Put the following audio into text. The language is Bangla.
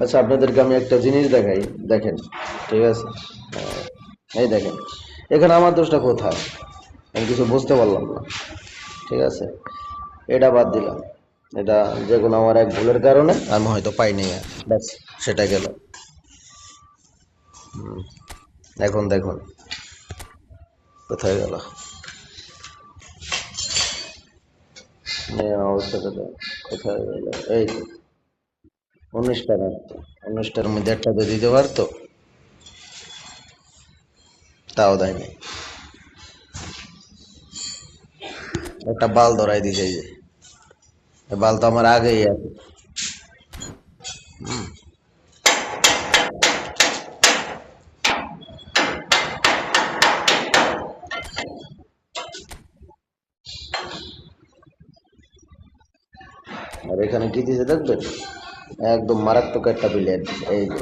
আচ্ছা, আপনাদেরকে আমি একটা জিনিস দেখাই, দেখেন। ঠিক আছে, এই দেখেন, এখানে আমার দোষটা কোথায়? আমি কিছু বুঝতে পারলাম না। ঠিক আছে, এটা বাদ দিলাম। এটা যে কোনো আমার এক ভুলের কারণে আমি হয়তো পাইনি, ব্যাস, সেটা গেল। এখন দেখুন কোথায় গেল অবস্থাটা, কোথায় গেল? এই তো, 19টা রাখতো, 19টার মধ্যে একটা তো দিতে পারতো, তাও দেয়নি। একটা বাল ধরাই দিছে, এই যে এই বাল তো আমার আগেই আছে। আর এখানে কি দিছে দেখবেন? একদম মারাত্মক একটা প্লেয়ার দিছে, এই যে